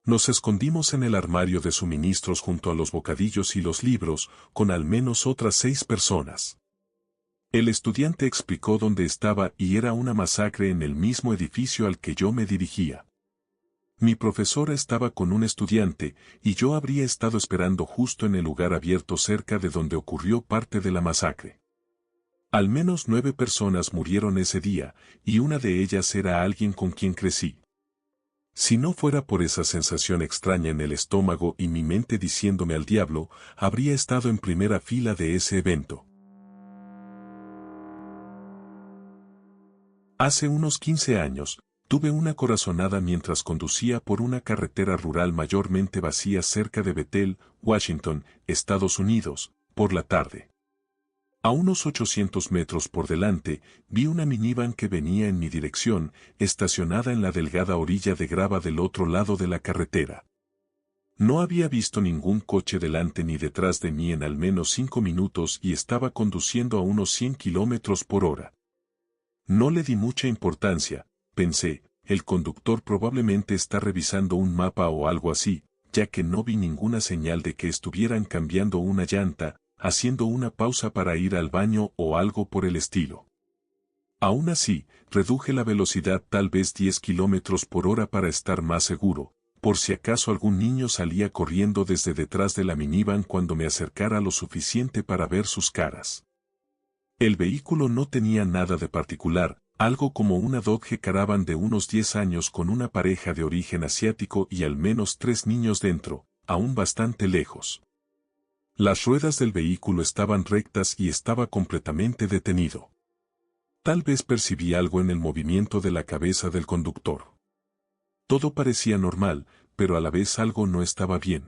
Nos escondimos en el armario de suministros junto a los bocadillos y los libros, con al menos otras 6 personas. El estudiante explicó dónde estaba y era una masacre en el mismo edificio al que yo me dirigía. Mi profesora estaba con un estudiante, y yo habría estado esperando justo en el lugar abierto cerca de donde ocurrió parte de la masacre. Al menos 9 personas murieron ese día, y una de ellas era alguien con quien crecí. Si no fuera por esa sensación extraña en el estómago y mi mente diciéndome al diablo, habría estado en primera fila de ese evento. Hace unos 15 años, tuve una corazonada mientras conducía por una carretera rural mayormente vacía cerca de Bethel, Washington, Estados Unidos, por la tarde. A unos 800 metros por delante, vi una minivan que venía en mi dirección, estacionada en la delgada orilla de grava del otro lado de la carretera. No había visto ningún coche delante ni detrás de mí en al menos 5 minutos y estaba conduciendo a unos 100 kilómetros por hora. No le di mucha importancia, pensé, el conductor probablemente está revisando un mapa o algo así, ya que no vi ninguna señal de que estuvieran cambiando una llanta, haciendo una pausa para ir al baño o algo por el estilo. Aún así, reduje la velocidad tal vez 10 kilómetros por hora para estar más seguro, por si acaso algún niño salía corriendo desde detrás de la minivan cuando me acercara lo suficiente para ver sus caras. El vehículo no tenía nada de particular, algo como una Dodge Caravan de unos 10 años con una pareja de origen asiático y al menos 3 niños dentro, aún bastante lejos. Las ruedas del vehículo estaban rectas y estaba completamente detenido. Tal vez percibí algo en el movimiento de la cabeza del conductor. Todo parecía normal, pero a la vez algo no estaba bien.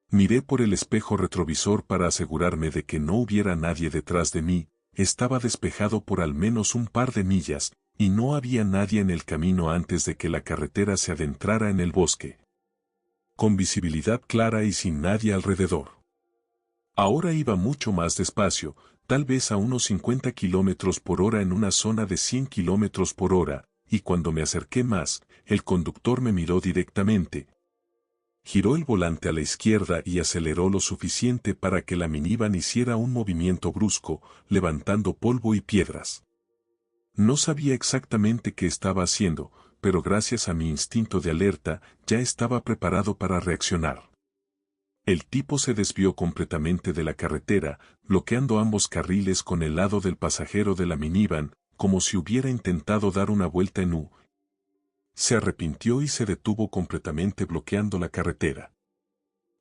Miré por el espejo retrovisor para asegurarme de que no hubiera nadie detrás de mí. Estaba despejado por al menos un par de millas, y no había nadie en el camino antes de que la carretera se adentrara en el bosque. Con visibilidad clara y sin nadie alrededor. Ahora iba mucho más despacio, tal vez a unos 50 kilómetros por hora en una zona de 100 kilómetros por hora, y cuando me acerqué más, el conductor me miró directamente. Giró el volante a la izquierda y aceleró lo suficiente para que la minivan hiciera un movimiento brusco, levantando polvo y piedras. No sabía exactamente qué estaba haciendo, pero gracias a mi instinto de alerta, ya estaba preparado para reaccionar. El tipo se desvió completamente de la carretera, bloqueando ambos carriles con el lado del pasajero de la minivan, como si hubiera intentado dar una vuelta en U. Se arrepintió y se detuvo completamente bloqueando la carretera.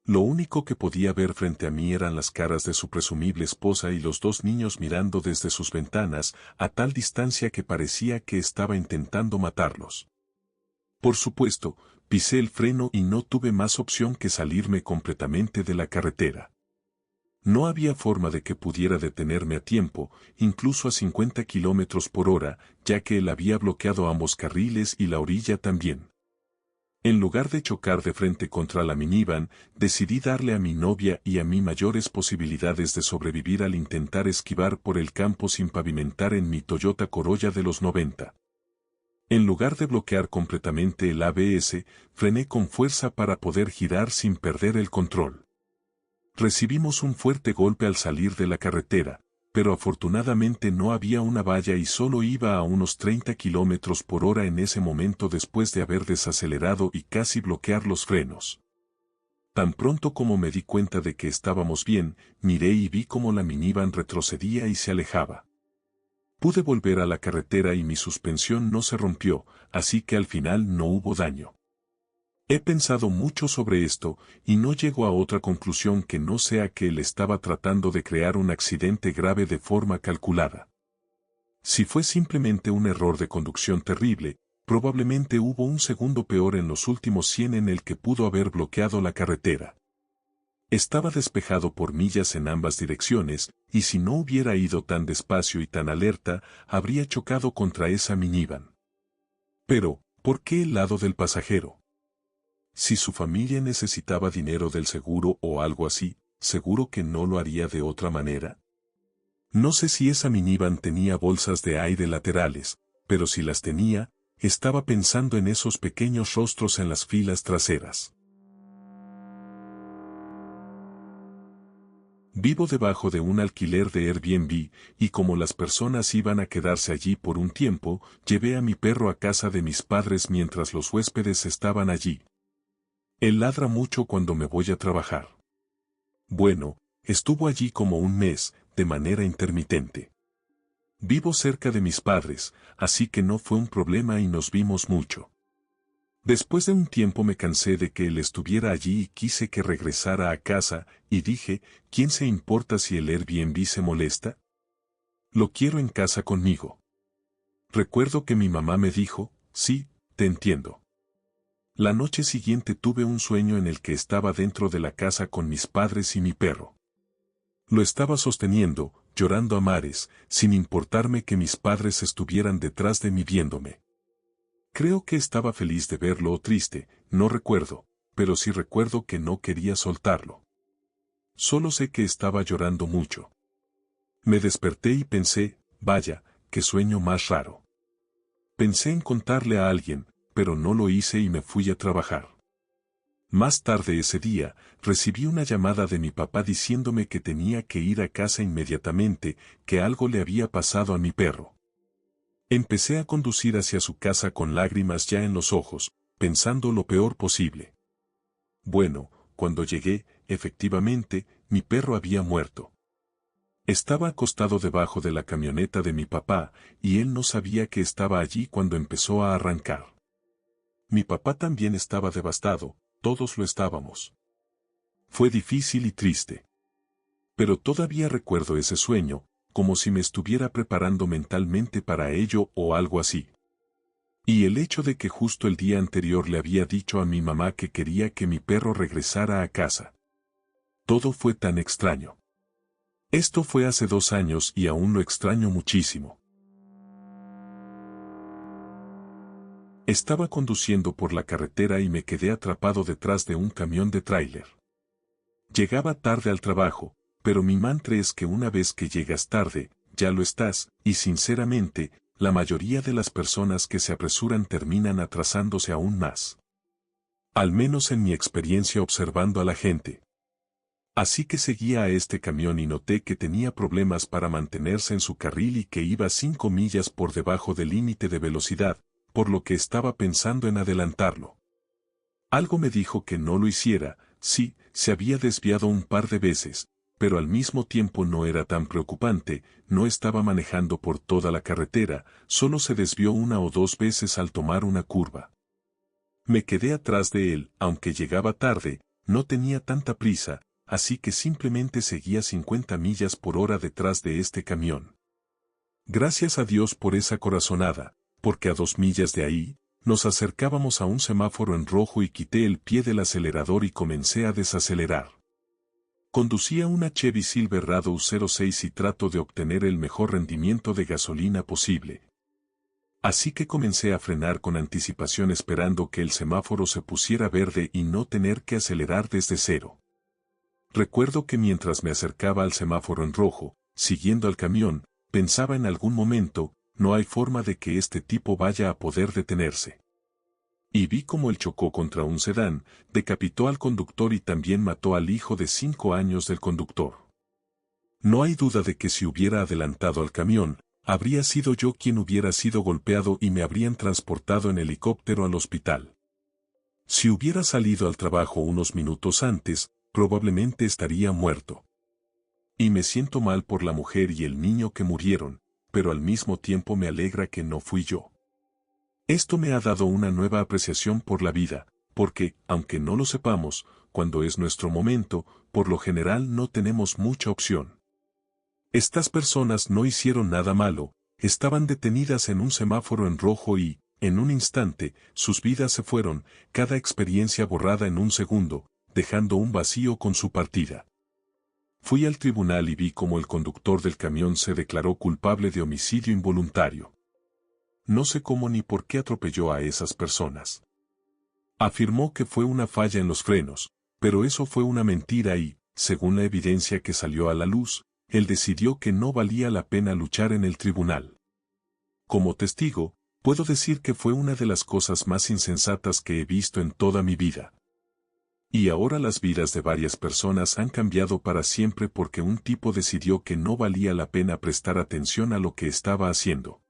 Lo único que podía ver frente a mí eran las caras de su presumible esposa y los 2 niños mirando desde sus ventanas, a tal distancia que parecía que estaba intentando matarlos. Por supuesto, pisé el freno y no tuve más opción que salirme completamente de la carretera. No había forma de que pudiera detenerme a tiempo, incluso a 50 kilómetros por hora, ya que él había bloqueado ambos carriles y la orilla también. En lugar de chocar de frente contra la minivan, decidí darle a mi novia y a mí mayores posibilidades de sobrevivir al intentar esquivar por el campo sin pavimentar en mi Toyota Corolla de los 90. En lugar de bloquear completamente el ABS, frené con fuerza para poder girar sin perder el control. Recibimos un fuerte golpe al salir de la carretera, pero afortunadamente no había una valla y solo iba a unos 30 kilómetros por hora en ese momento después de haber desacelerado y casi bloquear los frenos. Tan pronto como me di cuenta de que estábamos bien, miré y vi cómo la minivan retrocedía y se alejaba. Pude volver a la carretera y mi suspensión no se rompió, así que al final no hubo daño. He pensado mucho sobre esto, y no llego a otra conclusión que no sea que él estaba tratando de crear un accidente grave de forma calculada. Si fue simplemente un error de conducción terrible, probablemente hubo un segundo peor en los últimos 100 en el que pudo haber bloqueado la carretera. Estaba despejado por millas en ambas direcciones, y si no hubiera ido tan despacio y tan alerta, habría chocado contra esa minivan. Pero, ¿por qué el lado del pasajero? Si su familia necesitaba dinero del seguro o algo así, ¿seguro que no lo haría de otra manera? No sé si esa minivan tenía bolsas de aire laterales, pero si las tenía, estaba pensando en esos pequeños rostros en las filas traseras. Vivo debajo de un alquiler de Airbnb, y como las personas iban a quedarse allí por un tiempo, llevé a mi perro a casa de mis padres mientras los huéspedes estaban allí. Él ladra mucho cuando me voy a trabajar. Bueno, estuvo allí como un mes, de manera intermitente. Vivo cerca de mis padres, así que no fue un problema y nos vimos mucho. Después de un tiempo me cansé de que él estuviera allí y quise que regresara a casa, y dije, ¿quién se importa si el Airbnb se molesta? Lo quiero en casa conmigo. Recuerdo que mi mamá me dijo, sí, te entiendo. La noche siguiente tuve un sueño en el que estaba dentro de la casa con mis padres y mi perro. Lo estaba sosteniendo, llorando a mares, sin importarme que mis padres estuvieran detrás de mí viéndome. Creo que estaba feliz de verlo o triste, no recuerdo, pero sí recuerdo que no quería soltarlo. Solo sé que estaba llorando mucho. Me desperté y pensé, vaya, qué sueño más raro. Pensé en contarle a alguien, pero no lo hice y me fui a trabajar. Más tarde ese día, recibí una llamada de mi papá diciéndome que tenía que ir a casa inmediatamente, que algo le había pasado a mi perro. Empecé a conducir hacia su casa con lágrimas ya en los ojos, pensando lo peor posible. Bueno, cuando llegué, efectivamente, mi perro había muerto. Estaba acostado debajo de la camioneta de mi papá, y él no sabía que estaba allí cuando empezó a arrancar. Mi papá también estaba devastado, todos lo estábamos. Fue difícil y triste. Pero todavía recuerdo ese sueño, como si me estuviera preparando mentalmente para ello o algo así. Y el hecho de que justo el día anterior le había dicho a mi mamá que quería que mi perro regresara a casa. Todo fue tan extraño. Esto fue hace 2 años y aún lo extraño muchísimo. Estaba conduciendo por la carretera y me quedé atrapado detrás de un camión de tráiler. Llegaba tarde al trabajo, pero mi mantra es que una vez que llegas tarde, ya lo estás, y sinceramente, la mayoría de las personas que se apresuran terminan atrasándose aún más. Al menos en mi experiencia observando a la gente. Así que seguía a este camión y noté que tenía problemas para mantenerse en su carril y que iba 5 millas por debajo del límite de velocidad, por lo que estaba pensando en adelantarlo. Algo me dijo que no lo hiciera, sí, se había desviado un par de veces, pero al mismo tiempo no era tan preocupante, no estaba manejando por toda la carretera, solo se desvió 1 o 2 veces al tomar una curva. Me quedé atrás de él, aunque llegaba tarde, no tenía tanta prisa, así que simplemente seguía 50 millas por hora detrás de este camión. Gracias a Dios por esa corazonada, porque a 2 millas de ahí, nos acercábamos a un semáforo en rojo y quité el pie del acelerador y comencé a desacelerar. Conducía una Chevy Silverado 06 y trato de obtener el mejor rendimiento de gasolina posible. Así que comencé a frenar con anticipación esperando que el semáforo se pusiera verde y no tener que acelerar desde cero. Recuerdo que mientras me acercaba al semáforo en rojo, siguiendo al camión, pensaba en algún momento, no hay forma de que este tipo vaya a poder detenerse. Y vi cómo él chocó contra un sedán, decapitó al conductor y también mató al hijo de 5 años del conductor. No hay duda de que si hubiera adelantado al camión, habría sido yo quien hubiera sido golpeado y me habrían transportado en helicóptero al hospital. Si hubiera salido al trabajo unos minutos antes, probablemente estaría muerto. Y me siento mal por la mujer y el niño que murieron, pero al mismo tiempo me alegra que no fui yo. Esto me ha dado una nueva apreciación por la vida, porque, aunque no lo sepamos, cuando es nuestro momento, por lo general no tenemos mucha opción. Estas personas no hicieron nada malo, estaban detenidas en un semáforo en rojo y, en un instante, sus vidas se fueron, cada experiencia borrada en un segundo, dejando un vacío con su partida. Fui al tribunal y vi cómo el conductor del camión se declaró culpable de homicidio involuntario. No sé cómo ni por qué atropelló a esas personas. Afirmó que fue una falla en los frenos, pero eso fue una mentira y, según la evidencia que salió a la luz, él decidió que no valía la pena luchar en el tribunal. Como testigo, puedo decir que fue una de las cosas más insensatas que he visto en toda mi vida. Y ahora las vidas de varias personas han cambiado para siempre porque un tipo decidió que no valía la pena prestar atención a lo que estaba haciendo.